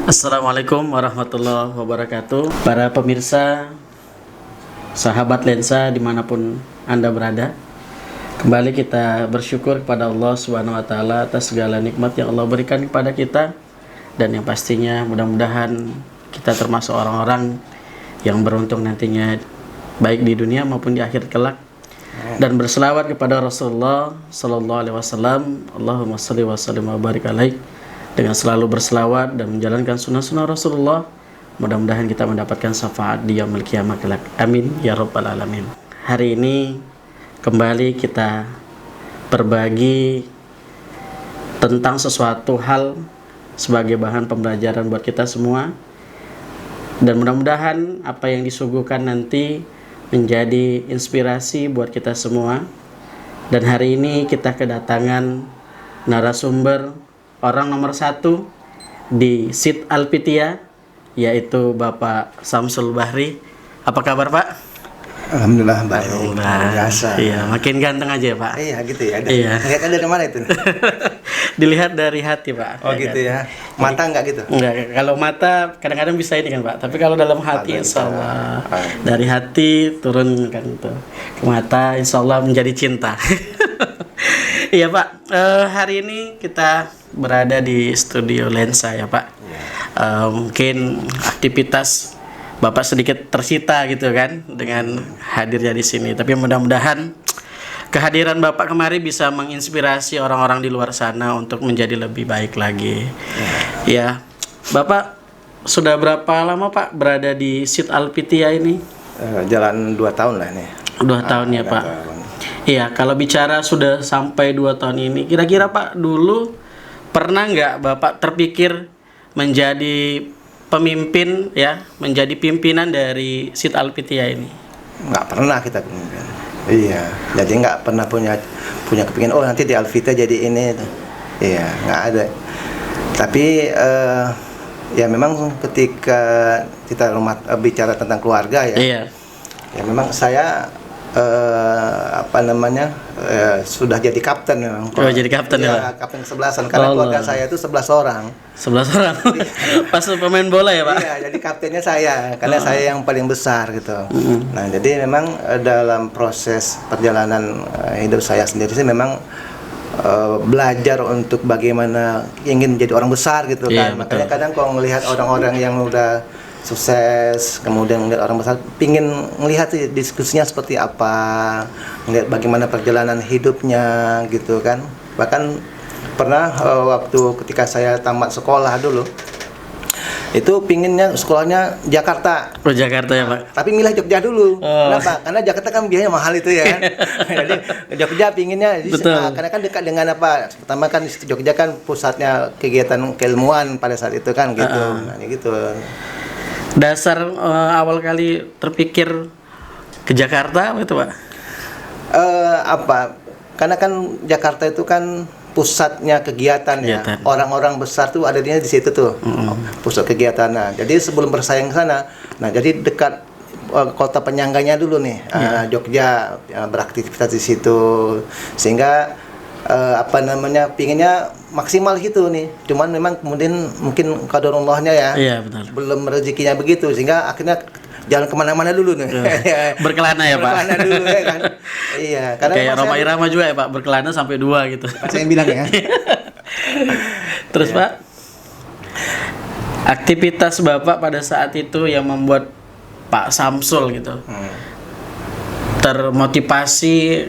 Assalamualaikum warahmatullahi wabarakatuh. Para pemirsa, sahabat lensa dimanapun Anda berada, kembali kita bersyukur kepada Allah Subhanahu wa Ta'ala atas segala nikmat yang Allah berikan kepada kita, dan yang pastinya mudah-mudahan kita termasuk orang-orang yang beruntung nantinya, baik di dunia maupun di akhir kelak. Dan berselawat kepada Rasulullah Sallallahu Alaihi Wasallam. Allahumma salli wa sallim wa barik alaih. Dengan selalu berselawat dan menjalankan sunnah-sunnah Rasulullah, mudah-mudahan kita mendapatkan syafaat di yaumil qiyamah kelak. Amin ya rabbal alamin. Hari ini kembali kita berbagi tentang sesuatu hal sebagai bahan pembelajaran buat kita semua, dan mudah-mudahan apa yang disuguhkan nanti menjadi inspirasi buat kita semua. Dan hari ini kita kedatangan narasumber orang nomor 1 di Sit Alpitia, yaitu Bapak Samsul Bahri. Apa kabar, Pak? Alhamdulillah baik. Biasa. Iya, makin ganteng aja ya, Pak. Iya gitu ya. Iya. Lihat dari mana itu? Dilihat dari hati, Pak. Oh gitu ya. Mata enggak gitu? Enggak, kalau mata kadang-kadang bisa ini kan, Pak. Tapi kalau dalam hati, insya Allah dari hati turun kan itu ke mata, insya Allah menjadi cinta. Iya, Pak. Hari ini kita berada di studio lensa ya, Pak. Mungkin aktivitas Bapak sedikit tersita gitu kan dengan hadirnya di sini. Tapi mudah-mudahan kehadiran Bapak kemari bisa menginspirasi orang-orang di luar sana untuk menjadi lebih baik lagi. Ya, Bapak sudah berapa lama Pak berada di Sit Alpitia ini? Jalan 2 tahun lah nih. 2 tahun ya, Pak. Iya, kalau bicara sudah sampai 2 tahun ini, kira-kira Pak dulu pernah nggak Bapak terpikir menjadi pemimpin ya, menjadi pimpinan dari Sit Alpitia ini? Nggak pernah kita pemimpin. Iya, jadi nggak pernah punya kepingin nanti di Alpitia jadi ini. Iya, nggak ada. Tapi ya memang ketika kita bicara tentang keluarga ya. Iya. Ya memang saya sudah jadi kapten memang. Oh, jadi kapten ya? Kapten ke-11an karena keluarga saya itu 11 orang. 11 orang. Pas pemain bola ya, Pak? Iya, jadi kaptennya saya karena saya yang paling besar gitu. Nah, jadi memang dalam proses perjalanan hidup saya sendiri sih memang belajar untuk bagaimana ingin menjadi orang besar gitu kan. Makanya kadang kalau melihat orang-orang yang udah sukses, kemudian melihat orang besar, pingin melihat diskusinya seperti apa, melihat bagaimana perjalanan hidupnya gitu kan. Bahkan pernah waktu ketika saya tamat sekolah dulu, itu pinginnya sekolahnya Jakarta. Oh, Jakarta ya, Pak? Tapi milih Jogja dulu. Kenapa? Karena Jakarta kan biayanya mahal itu ya kan. Jadi Jogja pinginnya karena kan dekat dengan apa? Pertama kan Jogja kan pusatnya kegiatan keilmuan pada saat itu kan gitu. Nah, gitu. Dasar awal kali terpikir ke Jakarta apa itu, Pak? Karena kan Jakarta itu kan pusatnya kegiatan ya. Orang-orang besar tuh adanya di situ tuh. Pusat kegiatan. Nah, jadi sebelum bersaing ke sana, nah jadi dekat kota penyangganya dulu nih, Jogja, beraktivitas di situ. Sehingga pinginnya maksimal gitu nih, cuman memang kemudian mungkin qadarullahnya ya, belum rezekinya begitu, sehingga akhirnya jalan kemana-mana dulu nih. Berkelana ya, Pak? Berkelana dulu ya kan. Iya, karena kayak Roma Irama juga ya, Pak, berkelana sampai 2 gitu. Saya yang bilang ya. Terus Pak, aktivitas Bapak pada saat itu yang membuat Pak Samsul gitu termotivasi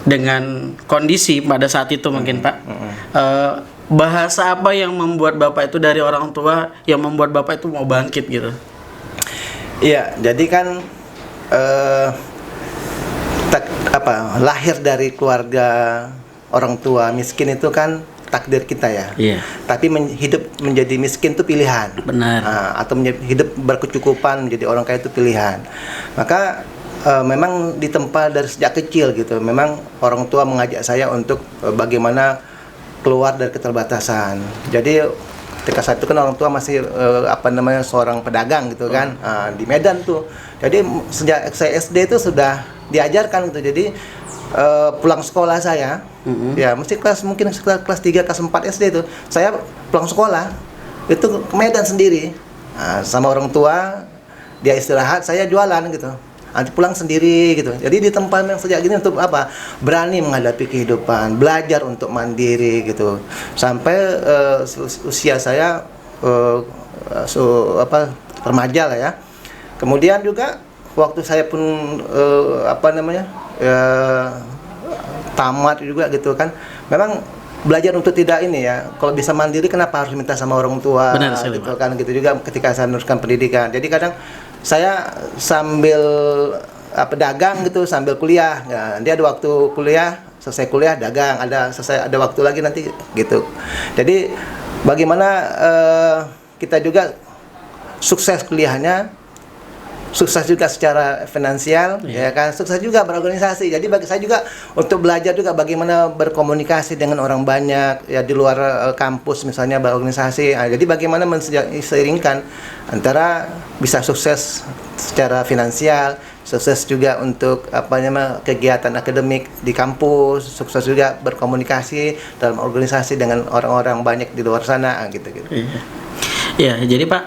dengan kondisi pada saat itu mungkin Pak. Bahasa apa yang membuat Bapak itu dari orang tua yang membuat Bapak itu mau bangkit gitu? Iya, jadi kan lahir dari keluarga orang tua miskin itu kan takdir kita ya. Iya. Tapi hidup menjadi miskin itu pilihan. Benar. Atau hidup berkecukupan menjadi orang kaya itu pilihan. Maka memang ditempa dari sejak kecil gitu. Memang orang tua mengajak saya untuk bagaimana keluar dari keterbatasan. Jadi ketika saat itu kan orang tua masih seorang pedagang gitu kan, di Medan tuh. Jadi sejak saya SD itu sudah diajarkan gitu. Jadi pulang sekolah saya, ya mungkin sekitar kelas 3, kelas 4 SD itu, saya pulang sekolah itu ke Medan sendiri. Nah, sama orang tua, dia istirahat, saya jualan gitu. Nanti pulang sendiri gitu. Jadi di tempat yang sejak gini untuk apa? Berani menghadapi kehidupan, belajar untuk mandiri gitu. Sampai usia saya remaja lah ya. Kemudian juga waktu saya pun tamat juga gitu kan. Memang belajar untuk tidak ini ya. Kalau bisa mandiri kenapa harus minta sama orang tua? Benar sekali, gitu kan, gitu juga ketika saya meneruskan pendidikan. Jadi kadang saya sambil dagang gitu sambil kuliah. Nah, dia ada waktu kuliah, selesai kuliah dagang, ada waktu lagi nanti gitu. Jadi bagaimana kita juga sukses kuliahnya, sukses juga secara finansial, ya kan, sukses juga berorganisasi. Jadi bagi saya juga untuk belajar juga bagaimana berkomunikasi dengan orang banyak ya di luar kampus misalnya berorganisasi. Nah, jadi bagaimana menseiringkan antara bisa sukses secara finansial, sukses juga untuk kegiatan akademik di kampus, sukses juga berkomunikasi dalam organisasi dengan orang-orang banyak di luar sana gitu. Iya, jadi Pak,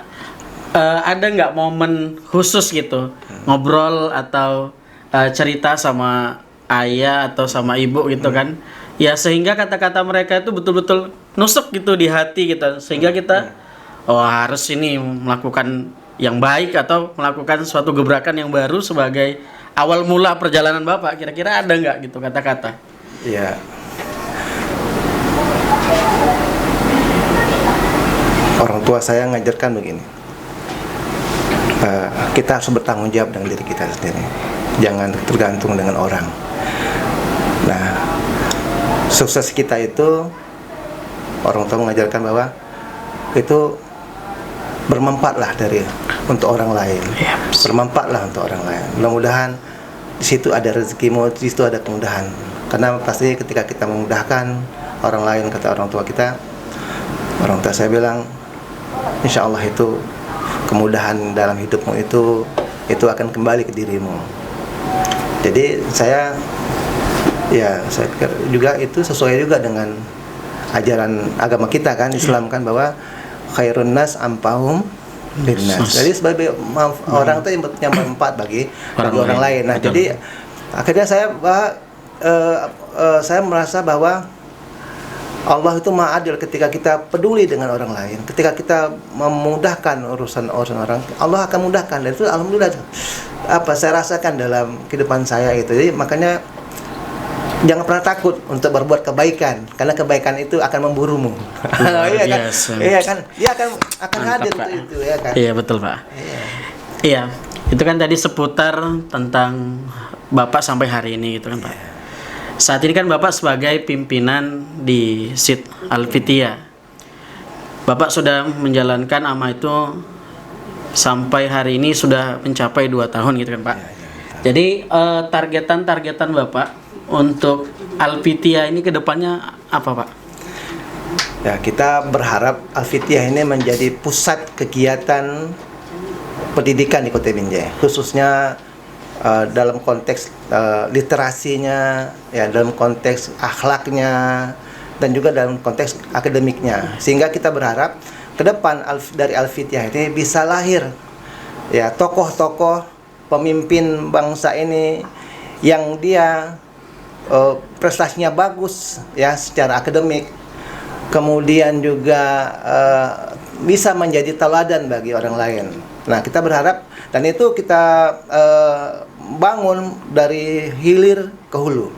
ada nggak momen khusus gitu ngobrol atau cerita sama ayah atau sama ibu gitu kan, ya sehingga kata-kata mereka itu betul-betul nusuk gitu di hati gitu, sehingga kita harus ini melakukan yang baik atau melakukan suatu gebrakan yang baru sebagai awal mula perjalanan Bapak. Kira-kira ada nggak gitu kata-kata? Iya. Orang tua saya ngajarkan begini. Kita harus bertanggung jawab dengan diri kita sendiri. Jangan tergantung dengan orang. Nah, sukses kita itu orang tua mengajarkan bahwa itu bermanfaatlah untuk orang lain. Bermanfaatlah untuk orang lain. Mudah-mudahan di situ ada rezekimu, di situ ada kemudahan. Karena pasti ketika kita memudahkan orang lain, kata orang tua saya bilang, insya Allah itu kemudahan dalam hidupmu itu akan kembali ke dirimu. Jadi saya pikir juga itu sesuai juga dengan ajaran agama kita kan, Islam kan, bahwa khairun nas ampahum linnas. Jadi sebagai orang itu yang bermanfaat bagi orang lain. Nah, betul. Jadi akhirnya saya merasa bahwa Allah itu Maha Adil ketika kita peduli dengan orang lain, ketika kita memudahkan urusan orang, Allah akan mudahkan. Dan itu alhamdulillah saya rasakan dalam kehidupan saya itu. Jadi makanya jangan pernah takut untuk berbuat kebaikan, karena kebaikan itu akan memburumu. Iya kan? Iya kan? Dia akan hadir itu ya kan? Iya betul Pak. Iya. Itu kan tadi seputar tentang Bapak sampai hari ini gitu kan Pak. Saat ini kan Bapak sebagai pimpinan di SIT Al-Fitiyah. Bapak sudah menjalankan amanah itu sampai hari ini sudah mencapai 2 tahun gitu kan Pak. Jadi targetan Bapak untuk Al-Fitiyah ini ke depannya apa Pak? Ya, kita berharap Al-Fitiyah ini menjadi pusat kegiatan pendidikan di Kota Binjai, khususnya dalam konteks literasinya, ya, dalam konteks akhlaknya, dan juga dalam konteks akademiknya. Sehingga kita berharap ke depan dari Al-Fitiyah ini bisa lahir ya tokoh-tokoh pemimpin bangsa ini yang dia prestasinya bagus ya secara akademik, kemudian juga bisa menjadi teladan bagi orang lain. Nah, kita berharap, dan itu kita bangun dari hilir ke hulu.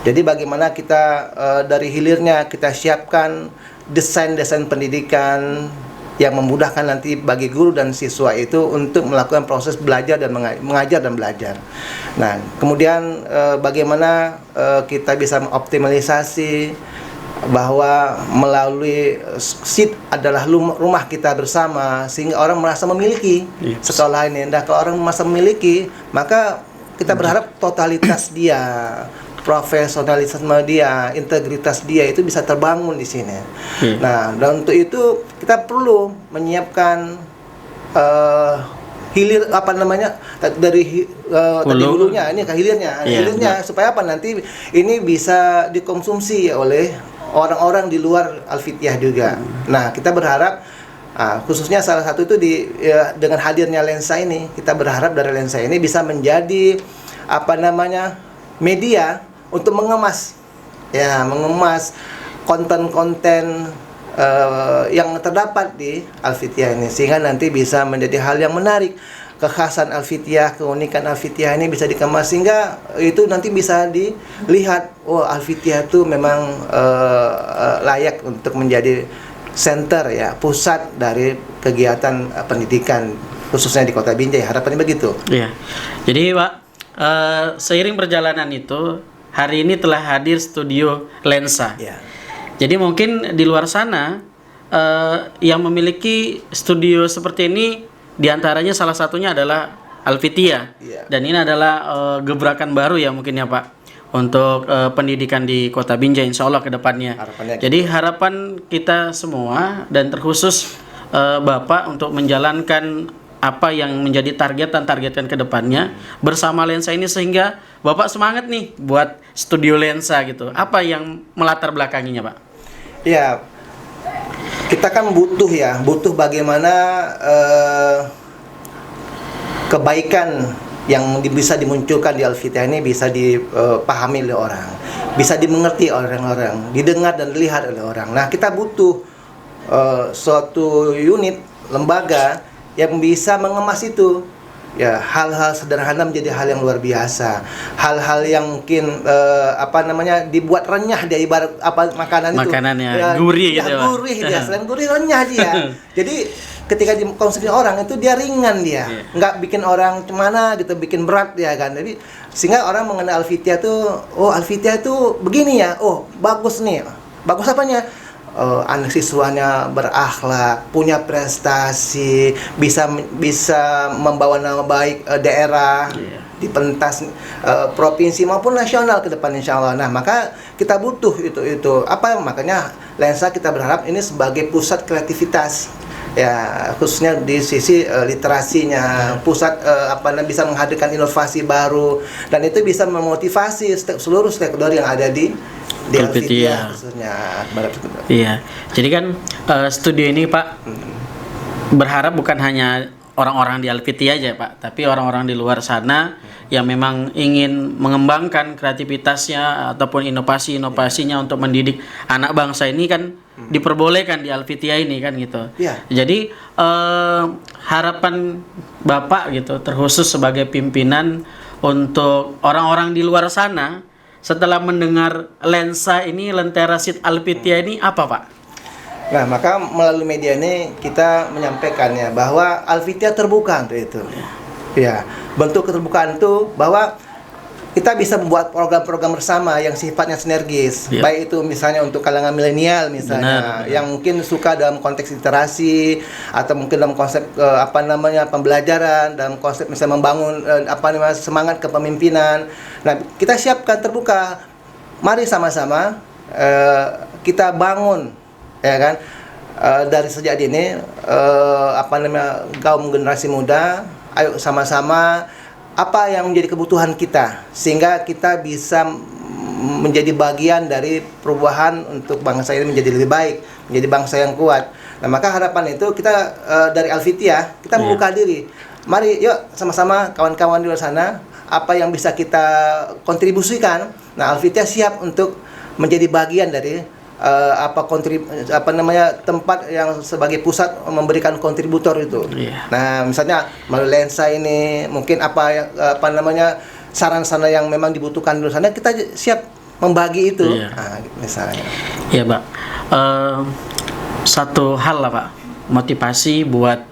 Jadi bagaimana kita dari hilirnya kita siapkan desain-desain pendidikan yang memudahkan nanti bagi guru dan siswa itu untuk melakukan proses belajar dan mengajar dan belajar. Nah, kemudian bagaimana kita bisa mengoptimalisasi bahwa melalui SIT adalah rumah kita bersama, sehingga orang merasa memiliki sekolah ini. Nah, kalau orang merasa memiliki, maka kita berharap totalitas dia, profesionalisme dia, integritas dia itu bisa terbangun di sini. Nah, dan untuk itu kita perlu menyiapkan hilir dari hulunya ini ke hilirnya, hilirnya supaya apa, nanti ini bisa dikonsumsi oleh orang-orang di luar Al-Fitiyah juga. Nah, kita berharap Khususnya salah satu itu dengan hadirnya lensa ini, kita berharap dari lensa ini bisa menjadi media untuk mengemas konten-konten yang terdapat di Al-Fitiah ini, sehingga nanti bisa menjadi hal yang menarik. Kekhasan Al-Fitiah, keunikan Al-Fitiah ini bisa dikemas sehingga itu nanti bisa dilihat, Al-Fitiah itu memang layak untuk menjadi center pusat dari kegiatan pendidikan khususnya di Kota Binjai. Harapannya begitu. Iya. Jadi Pak, seiring perjalanan itu hari ini telah hadir studio lensa. Ya. Jadi mungkin di luar sana yang memiliki studio seperti ini diantaranya salah satunya adalah Al-Fitiah. Yeah. Dan ini adalah gebrakan baru ya mungkin ya Pak untuk pendidikan di Kota Binjai insya Allah ke depannya. Jadi harapan kita semua dan terkhusus Bapak untuk menjalankan apa yang menjadi targetkan ke depannya bersama lensa ini, sehingga Bapak semangat nih buat studio lensa gitu. Apa yang melatar belakanginya Pak? Ya, kita kan butuh bagaimana kebaikan yang bisa dimunculkan di Al-Fitiah ini bisa dipahami oleh orang, bisa dimengerti oleh orang-orang, didengar dan dilihat oleh orang. Nah, kita butuh suatu unit lembaga yang bisa mengemas itu. Ya, hal-hal sederhana menjadi hal yang luar biasa. Hal-hal yang mungkin dibuat renyah dia, ibarat makanan itu. Makanannya gurih gitu. Gurih dia, selain gurih renyah dia. Jadi ketika dikonsumsi orang itu dia ringan dia. Nggak bikin orang cemana gitu, bikin berat dia kan. Jadi sehingga orang mengenal Al-Fitiah tuh, Al-Fitiah itu begini ya. Bagus nih. Bagus apanya? Anak siswanya berakhlak, punya prestasi, bisa membawa nama baik daerah di pentas provinsi maupun nasional ke depan insya Allah. Nah, maka kita butuh itu makanya lensa kita berharap ini sebagai pusat kreativitas ya, khususnya di sisi literasinya, pusat bisa menghadirkan inovasi baru, dan itu bisa memotivasi seluruh stakeholder yang ada di Al-Fitiah khususnya. Iya. Jadi kan studio ini Pak berharap bukan hanya orang-orang di Al-Fitiah aja Pak, tapi orang-orang di luar sana yang memang ingin mengembangkan kreativitasnya ataupun inovasi-inovasinya untuk mendidik anak bangsa ini kan diperbolehkan di Al-Fitiah ini kan gitu. Jadi harapan Bapak gitu terkhusus sebagai pimpinan untuk orang-orang di luar sana setelah mendengar lensa ini, Lentera Syed Al-Fitiah ini apa Pak? Nah, maka melalui media ini kita menyampaikannya bahwa Al-Fitiah terbuka untuk itu. Ya, bentuk keterbukaan itu bahwa kita bisa membuat program-program bersama yang sifatnya sinergis. Baik itu misalnya untuk kalangan milenial misalnya, yang mungkin suka dalam konteks literasi atau mungkin dalam konsep pembelajaran, dalam konsep misalnya membangun semangat kepemimpinan. Nah, kita siapkan terbuka. Mari sama-sama kita bangun ya kan dari sejak dini kaum generasi muda, ayo sama-sama apa yang menjadi kebutuhan kita sehingga kita bisa menjadi bagian dari perubahan untuk bangsa ini menjadi lebih baik, menjadi bangsa yang kuat. Nah, maka harapan itu kita dari Al-Fitiah kita membuka diri. Mari yuk sama-sama kawan-kawan di luar sana apa yang bisa kita kontribusikan. Nah, Al-Fitiah siap untuk menjadi bagian dari tempat yang sebagai pusat memberikan kontributor itu. Nah, misalnya melalui lensa ini mungkin saran-saran yang memang dibutuhkan di luar sana kita siap membagi itu. Misalnya. Iya, Pak. Satu hal lah Pak, motivasi buat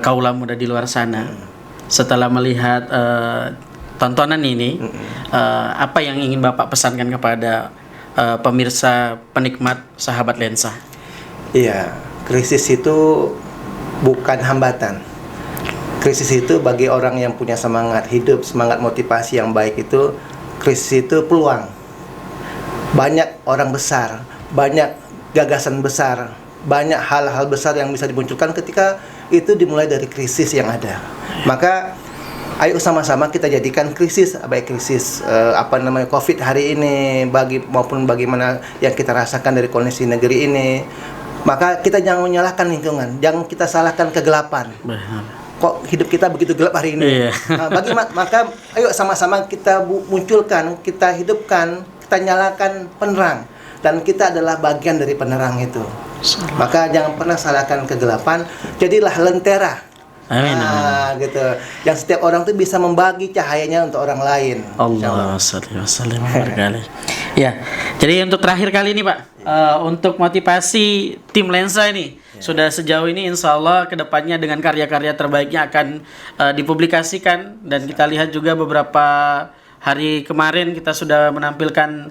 kaula muda di luar sana setelah melihat tontonan ini, apa yang ingin Bapak pesankan kepada pemirsa penikmat sahabat lensa? Iya, krisis itu bukan hambatan. Krisis itu bagi orang yang punya semangat hidup, semangat motivasi yang baik itu, krisis itu peluang. Banyak orang besar, banyak gagasan besar, banyak hal-hal besar yang bisa dimunculkan ketika itu dimulai dari krisis yang ada. Maka ayo sama-sama kita jadikan krisis, baik krisis COVID hari ini maupun bagaimana yang kita rasakan dari kondisi negeri ini, Maka kita jangan menyalahkan lingkungan, jangan kita salahkan kegelapan. Benar. Kok hidup kita begitu gelap hari ini? Iya. Nah, maka ayo sama-sama kita munculkan, kita hidupkan, kita nyalakan penerang, dan kita adalah bagian dari penerang itu. Maka jangan pernah salahkan kegelapan, jadilah lentera. Amin. Gitu. Yang setiap orang tuh bisa membagi cahayanya untuk orang lain. Allah wasallam berkali. Ya, jadi untuk terakhir kali ini Pak, untuk motivasi tim Lensa ini, sudah sejauh ini insya Allah kedepannya dengan karya-karya terbaiknya akan dipublikasikan, dan kita lihat juga beberapa hari kemarin kita sudah menampilkan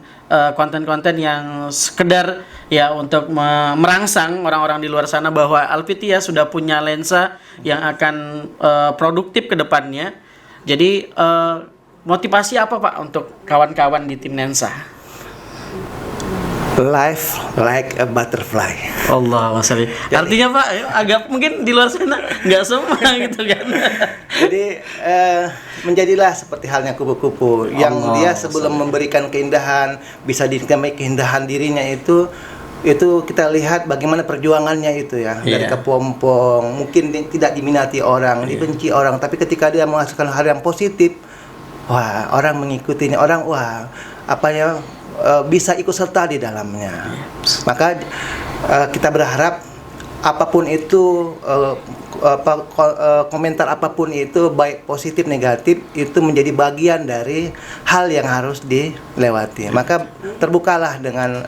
konten-konten yang sekedar ya untuk merangsang orang-orang di luar sana bahwa Alpitia sudah punya lensa yang akan produktif ke depannya. Jadi motivasi apa Pak untuk kawan-kawan di tim Lensa? Life like a butterfly. Allah wasallam. Artinya Pak, agak mungkin di luar sana nggak semua gitu kan. Jadi menjadilah seperti halnya kupu-kupu yang dia sebelum memberikan keindahan, bisa dinikmati keindahan dirinya itu kita lihat bagaimana perjuangannya itu ya, dari kepompong, mungkin tidak diminati orang, dibenci orang, tapi ketika dia menghasilkan hal yang positif, wah, orang mengikutinya, orang bisa ikut serta di dalamnya. Maka kita berharap apapun itu, komentar apapun itu, baik positif negatif, itu menjadi bagian dari hal yang harus dilewati. Maka terbukalah dengan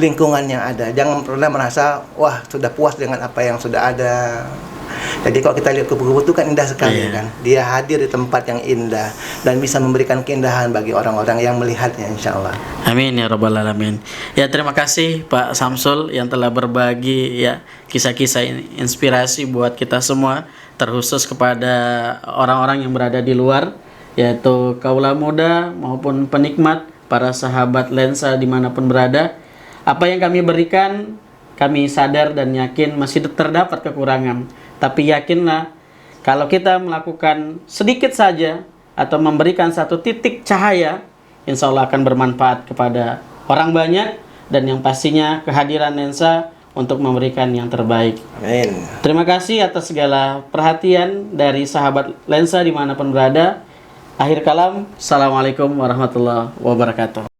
lingkungan yang ada. Jangan pernah merasa wah sudah puas dengan apa yang sudah ada. Jadi kalau kita lihat kupu-kupu itu kan indah sekali kan. Dia hadir di tempat yang indah dan bisa memberikan keindahan bagi orang-orang yang melihatnya, insya Allah. Amin ya rabbal alamin. Ya, terima kasih Pak Samsul yang telah berbagi ya kisah-kisah inspirasi buat kita semua, terkhusus kepada orang-orang yang berada di luar, yaitu kaula muda maupun penikmat, para sahabat lensa dimanapun berada. Apa yang kami berikan, kami sadar dan yakin masih terdapat kekurangan. Tapi yakinlah, kalau kita melakukan sedikit saja atau memberikan satu titik cahaya, insya Allah akan bermanfaat kepada orang banyak, dan yang pastinya kehadiran Lensa untuk memberikan yang terbaik. Amin. Terima kasih atas segala perhatian dari sahabat Lensa dimanapun berada. Akhir kalam, Assalamualaikum warahmatullahi wabarakatuh.